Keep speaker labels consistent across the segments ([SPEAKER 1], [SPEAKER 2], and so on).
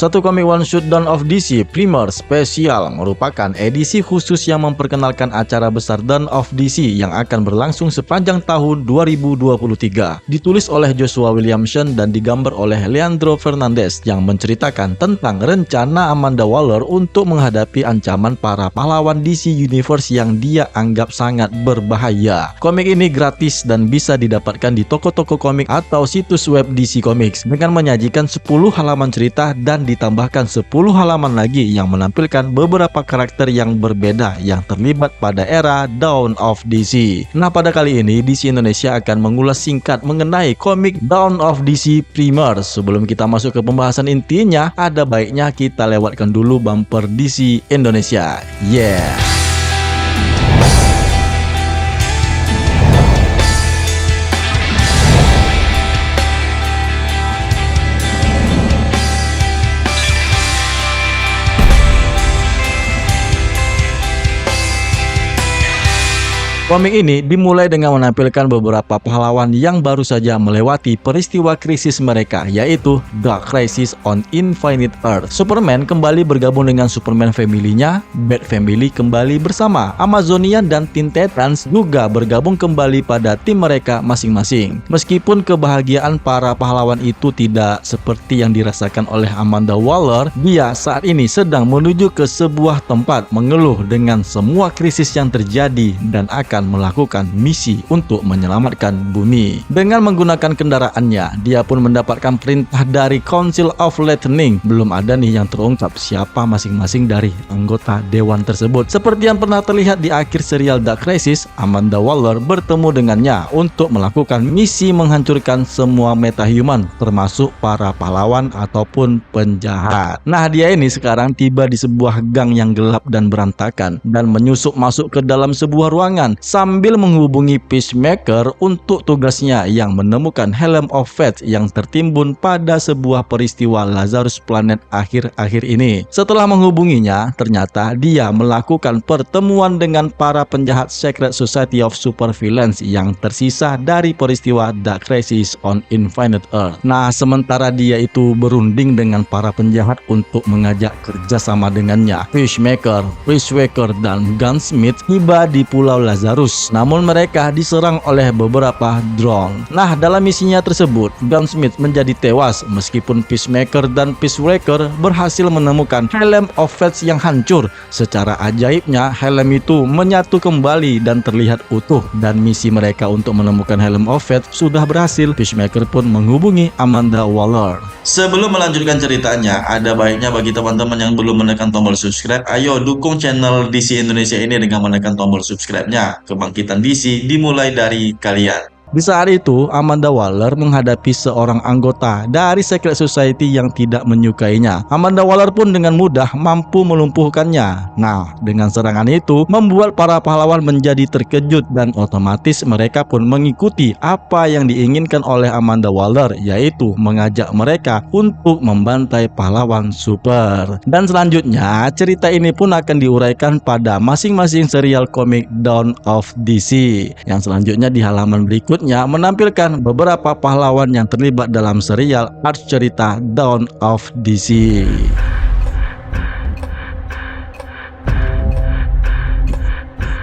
[SPEAKER 1] Satu komik one shot Dawn of DC Primer Spesial merupakan edisi khusus yang memperkenalkan acara besar Dawn of DC yang akan berlangsung sepanjang tahun 2023. Ditulis oleh Joshua Williamson dan digambar oleh Leandro Fernandez yang menceritakan tentang rencana Amanda Waller untuk menghadapi ancaman para pahlawan DC Universe yang dia anggap sangat berbahaya. Komik ini gratis dan bisa didapatkan di toko-toko komik atau situs web DC Comics dengan menyajikan 10 halaman cerita dan ditambahkan 10 halaman lagi yang menampilkan beberapa karakter yang berbeda yang terlibat pada era Dawn of DC. Nah, pada kali ini DC Indonesia akan mengulas singkat mengenai komik Dawn of DC Primer. Sebelum kita masuk ke pembahasan intinya, ada baiknya kita lewatkan dulu bumper DC Indonesia. Yeah. Komik ini dimulai dengan menampilkan beberapa pahlawan yang baru saja melewati peristiwa krisis mereka, yaitu Dark Crisis on Infinite Earth. Superman kembali bergabung dengan Superman Family-nya, Bat Family kembali bersama, Amazonian dan Teen Titans juga bergabung kembali pada tim mereka masing-masing. Meskipun kebahagiaan para pahlawan itu tidak seperti yang dirasakan oleh Amanda Waller, dia saat ini sedang menuju ke sebuah tempat mengeluh dengan semua krisis yang terjadi dan akan melakukan misi untuk menyelamatkan bumi. Dengan menggunakan kendaraannya, dia pun mendapatkan perintah dari Council of Lightning. Belum ada nih yang terungkap siapa masing-masing dari anggota dewan tersebut. Seperti yang pernah terlihat di akhir serial Dark Crisis, Amanda Waller bertemu dengannya untuk melakukan misi menghancurkan semua metahuman, termasuk para pahlawan ataupun penjahat. Nah, dia ini sekarang tiba di sebuah gang yang gelap dan berantakan dan menyusup masuk ke dalam sebuah ruangan sambil menghubungi Peacemaker untuk tugasnya yang menemukan Helm of Fate yang tertimbun pada sebuah peristiwa Lazarus Planet akhir-akhir ini. Setelah menghubunginya, ternyata dia melakukan pertemuan dengan para penjahat Secret Society of Supervillains yang tersisa dari peristiwa Dark Crisis on Infinite Earth. Nah, sementara dia itu berunding dengan para penjahat untuk mengajak kerjasama dengannya, Peacemaker, Peacemaker, dan Gunsmith tiba di Pulau Lazarus. Namun mereka diserang oleh beberapa drone. Nah, dalam misinya tersebut, Gunsmith menjadi tewas meskipun Peacemaker dan Peacemaker berhasil menemukan Helm of Fate yang hancur. Secara ajaibnya, helm itu menyatu kembali dan terlihat utuh, dan misi mereka untuk menemukan Helm of Fate sudah berhasil. Peacemaker pun menghubungi Amanda Waller. Sebelum melanjutkan ceritanya, ada baiknya bagi teman-teman yang belum menekan tombol subscribe, ayo dukung channel DC Indonesia ini dengan menekan tombol subscribe-nya. Kebangkitan DC dimulai dari kalian. Di saat itu, Amanda Waller menghadapi seorang anggota dari Secret Society yang tidak menyukainya. Amanda Waller pun dengan mudah mampu melumpuhkannya. Nah, dengan serangan itu membuat para pahlawan menjadi terkejut dan otomatis mereka pun mengikuti apa yang diinginkan oleh Amanda Waller, yaitu mengajak mereka untuk membantai pahlawan super. Dan selanjutnya, cerita ini pun akan diuraikan pada masing-masing serial komik Dawn of DC. Yang selanjutnya di halaman berikut menampilkan beberapa pahlawan yang terlibat dalam serial art cerita Dawn of DC.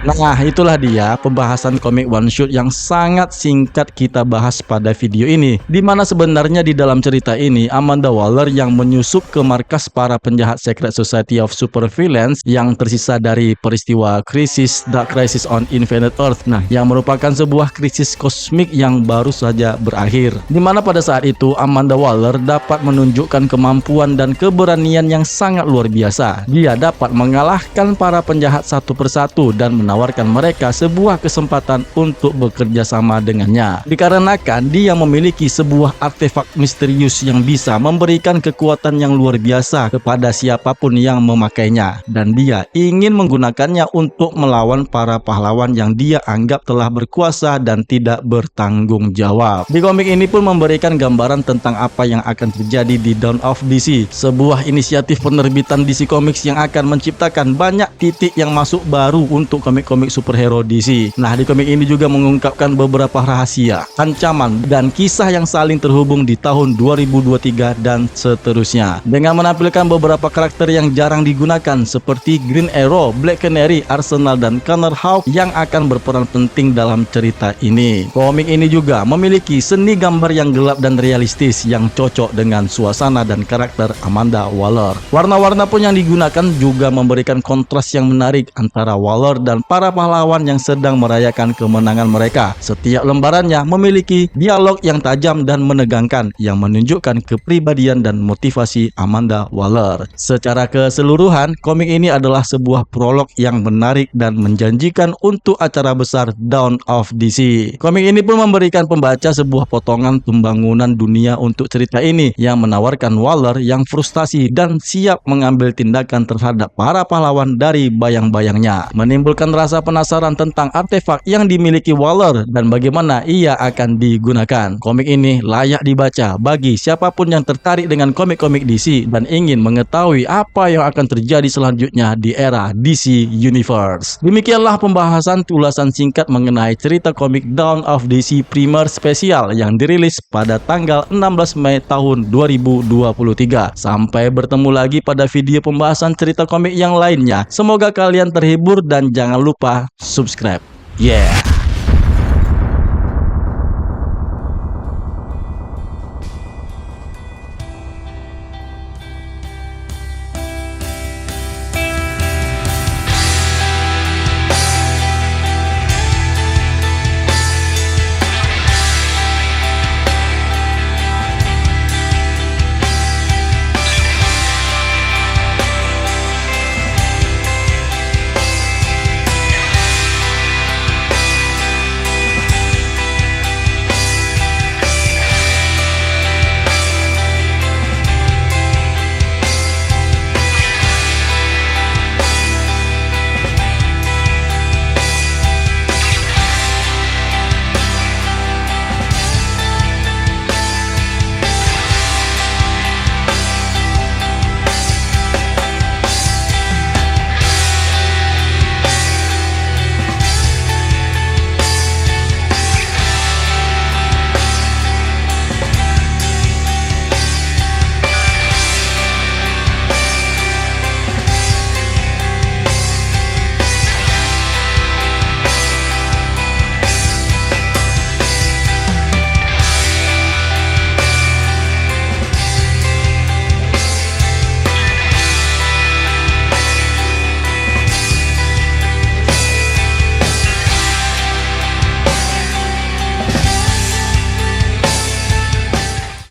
[SPEAKER 1] Nah, itulah dia pembahasan komik one shot yang sangat singkat kita bahas pada video ini, di mana sebenarnya di dalam cerita ini Amanda Waller yang menyusup ke markas para penjahat Secret Society of Supervillains yang tersisa dari peristiwa krisis Dark Crisis on Infinite Earth. Nah, yang merupakan sebuah krisis kosmik yang baru saja berakhir, di mana pada saat itu Amanda Waller dapat menunjukkan kemampuan dan keberanian yang sangat luar biasa. Dia dapat mengalahkan para penjahat satu persatu dan menawarkan mereka sebuah kesempatan untuk bekerja sama dengannya. Dikarenakan dia memiliki sebuah artefak misterius yang bisa memberikan kekuatan yang luar biasa kepada siapapun yang memakainya, dan dia ingin menggunakannya untuk melawan para pahlawan yang dia anggap telah berkuasa dan tidak bertanggung jawab. Di komik ini pun memberikan gambaran tentang apa yang akan terjadi di Dawn of DC, sebuah inisiatif penerbitan DC Comics yang akan menciptakan banyak titik yang masuk baru untuk komik komik-komik superhero DC. Nah, di komik ini juga mengungkapkan beberapa rahasia, ancaman, dan kisah yang saling terhubung di tahun 2023 dan seterusnya. Dengan menampilkan beberapa karakter yang jarang digunakan seperti Green Arrow, Black Canary, Arsenal, dan Connor Hawke yang akan berperan penting dalam cerita ini. Komik ini juga memiliki seni gambar yang gelap dan realistis yang cocok dengan suasana dan karakter Amanda Waller. Warna-warna pun yang digunakan juga memberikan kontras yang menarik antara Waller dan para pahlawan yang sedang merayakan kemenangan mereka. Setiap lembarannya memiliki dialog yang tajam dan menegangkan yang menunjukkan kepribadian dan motivasi Amanda Waller. Secara keseluruhan, komik ini adalah sebuah prolog yang menarik dan menjanjikan untuk acara besar Dawn of DC. Komik ini pun memberikan pembaca sebuah potongan pembangunan dunia untuk cerita ini yang menawarkan Waller yang frustasi dan siap mengambil tindakan terhadap para pahlawan dari bayang-bayangnya, menimbulkan rasa penasaran tentang artefak yang dimiliki Waller dan bagaimana ia akan digunakan. Komik ini layak dibaca bagi siapapun yang tertarik dengan komik-komik DC dan ingin mengetahui apa yang akan terjadi selanjutnya di era DC Universe. Demikianlah pembahasan ulasan singkat mengenai cerita komik Dawn of DC Primer Spesial yang dirilis pada tanggal 16 Mei tahun 2023. Sampai bertemu lagi pada video pembahasan cerita komik yang lainnya. Semoga kalian terhibur dan jangan lupa subscribe. Yeah.